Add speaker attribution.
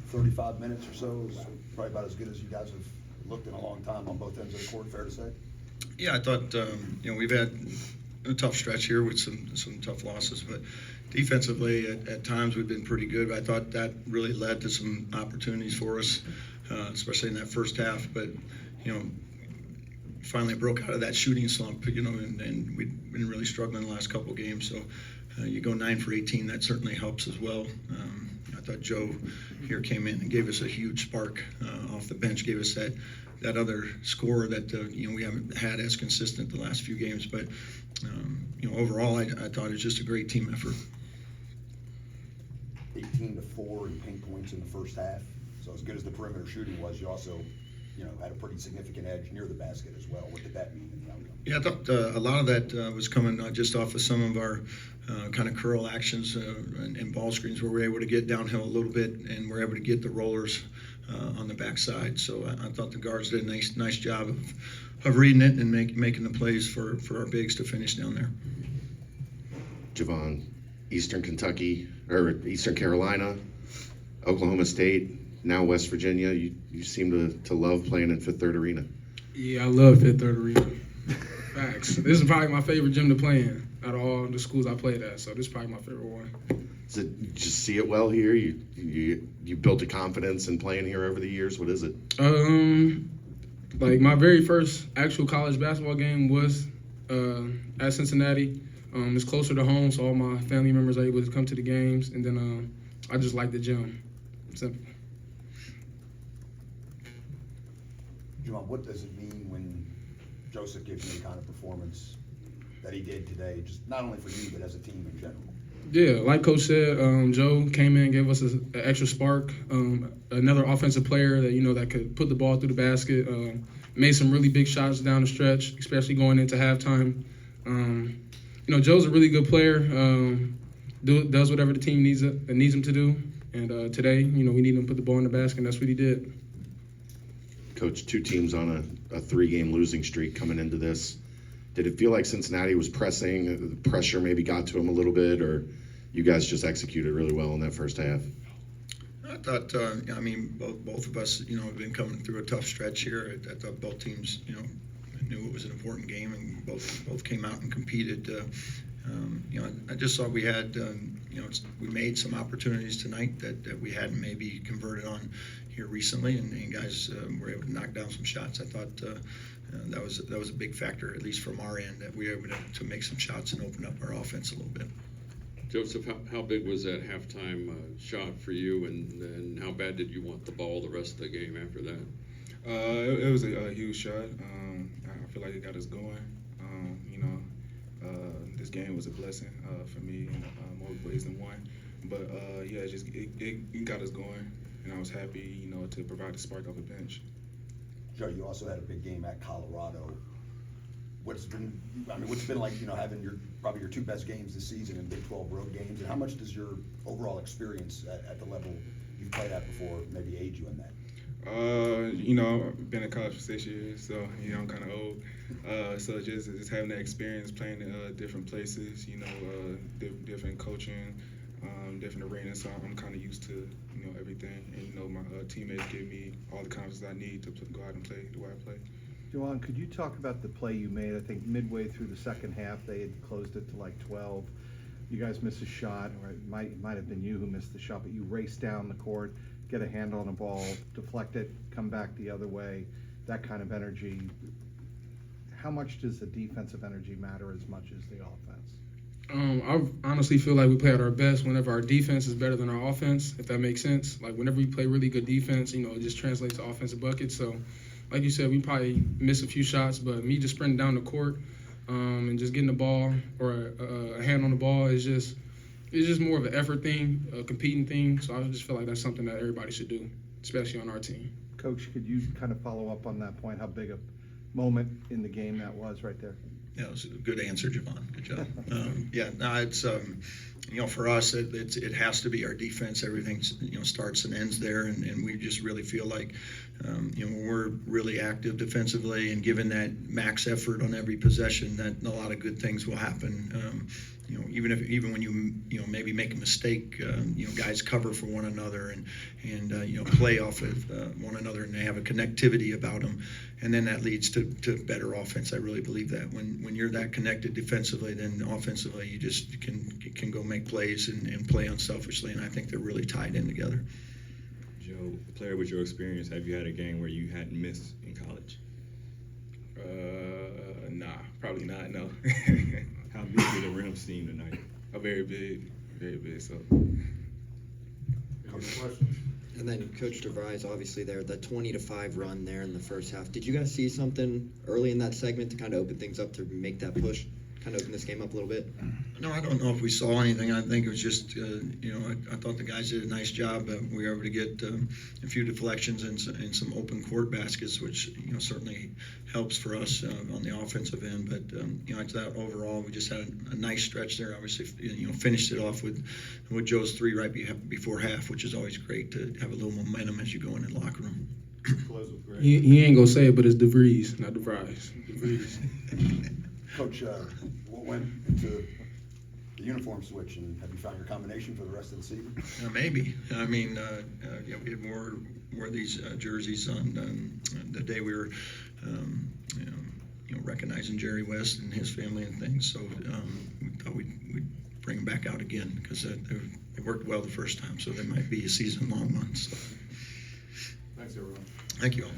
Speaker 1: 35 minutes or so is probably about as good as you guys have looked in a long time on both ends of the court, fair to say?
Speaker 2: Yeah, I thought, we've had a tough stretch here with some tough losses, but defensively at times we've been pretty good. I thought that really led to some opportunities for us, especially in that first half. But, finally broke out of that shooting slump, and we've been really struggling the last couple of games. So you go 9 for 18, that certainly helps as well. I thought Joe here came in and gave us a huge spark off the bench, gave us that other score that we haven't had as consistent the last few games. But overall, I thought it was just a great team effort.
Speaker 1: 18-4 in paint points in the first half. So as good as the perimeter shooting was, you also had a pretty significant edge near the basket as well. What did that mean in the outcome?
Speaker 2: Yeah, I thought a lot of that was coming just off of some of our kind of curl actions and ball screens where we're able to get downhill a little bit and we're able to get the rollers on the backside. So I thought the guards did a nice job of reading it and making the plays for our bigs to finish down there.
Speaker 3: Javon, Eastern Kentucky, or Eastern Carolina, Oklahoma State, now West Virginia. You seem to love playing in Fifth Third Arena.
Speaker 4: Yeah, I love Fifth Third Arena. Facts. This is probably my favorite gym to play in out of all the schools I played at. So this is probably my favorite one.
Speaker 3: Is it, you just see it well here? You built a confidence in playing here over the years. What is it?
Speaker 4: Like my very first actual college basketball game was at Cincinnati. It's closer to home, so all my family members are able to come to the games. And then I just like the gym. Simple.
Speaker 1: Javon, what does it mean when Joseph gives you the kind of performance that he did today, just not only for you, but as a team in general?
Speaker 4: Yeah, like Coach said, Joe came in and gave us an extra spark. Another offensive player that that could put the ball through the basket. Made some really big shots down the stretch, especially going into halftime. Joe's a really good player. Does whatever the team needs him to do. And today, we need him to put the ball in the basket, and that's what he did.
Speaker 3: Coach, 2 teams on a 3-game losing streak coming into this. Did it feel like Cincinnati was pressing? The pressure maybe got to them a little bit, or you guys just executed really well in that first half?
Speaker 2: I thought, both of us, have been coming through a tough stretch here. I thought both teams, knew it was an important game, and both came out and competed. I just thought we had, we made some opportunities tonight that we hadn't maybe converted on here recently, and guys were able to knock down some shots. I thought that was a big factor, at least from our end, that we were able to make some shots and open up our offense a little bit.
Speaker 5: Joseph, how big was that halftime shot for you, and how bad did you want the ball the rest of the game after that?
Speaker 6: It was a huge shot. I feel like it got us going. This game was a blessing for me in more ways than one. But it got us going, and I was happy, to provide the spark off the bench.
Speaker 1: Joe, you also had a big game at Colorado. What's it been like, having probably your 2 best games this season in Big 12 road games, and how much does your overall experience at the level you've played at before maybe aid you in that?
Speaker 6: I've been in college for 6 years, so I'm kind of old. So just having that experience playing in different places, different coaching, different arenas. So I'm kind of used to everything, and my teammates give me all the confidence I need to go out and play the way I play.
Speaker 7: Javon, could you talk about the play you made? I think midway through the second half, they had closed it to like 12. You guys missed a shot, or it might have been you who missed the shot, but you raced down the court, get a handle on a ball, deflect it, come back the other way, that kind of energy. How much does the defensive energy matter as much as the offense?
Speaker 4: I honestly feel like we play at our best whenever our defense is better than our offense, if that makes sense. Like whenever we play really good defense, it just translates to offensive buckets. So, like you said, we probably missed a few shots, but me just sprinting down the court and just getting the ball or a hand on the ball is just more of an effort thing, a competing thing. So I just feel like that's something that everybody should do, especially on our team.
Speaker 7: Coach, could you kind of follow up on that point, how big a moment in the game that was right there?
Speaker 2: Yeah, it was a good answer, Javon. Good job. It's For us, it has to be our defense. Everything, starts and ends there, and we just really feel like, when we're really active defensively and given that max effort on every possession, that a lot of good things will happen. Even when you maybe make a mistake, guys cover for one another and play off of one another, and they have a connectivity about them, and then that leads to better offense. I really believe that when you're that connected defensively, then offensively you just can go make plays and play unselfishly, and I think they're really tied in together.
Speaker 8: Joe, a player with your experience, have you had a game where you hadn't missed in college?
Speaker 6: Nah, probably not. No.
Speaker 8: How big did the Rams seem tonight?
Speaker 6: Very big. So.
Speaker 9: And then Coach DeVries, obviously there, the 20-5 run there in the first half. Did you guys see something early in that segment to kind of open things up to make that push, kind of open this game up a little bit?
Speaker 2: No, I don't know if we saw anything. I think it was just, I thought the guys did a nice job. We were able to get a few deflections and some open court baskets, which, certainly helps for us on the offensive end. But, I thought overall we just had a nice stretch there. Obviously, finished it off with Joe's 3 right before half, which is always great to have a little momentum as you go into the locker room.
Speaker 4: He ain't gonna say it, but it's DeVries, not DeVries. DeVries.
Speaker 1: Coach, what went into the uniform switch, and have you found your combination for the rest of the season?
Speaker 2: Maybe. I mean, we had wore these jerseys on the day we were, recognizing Jerry West and his family and things. So we thought we'd bring them back out again because they worked well the first time. So they might be a season-long one. So.
Speaker 6: Thanks, everyone.
Speaker 2: Thank you all.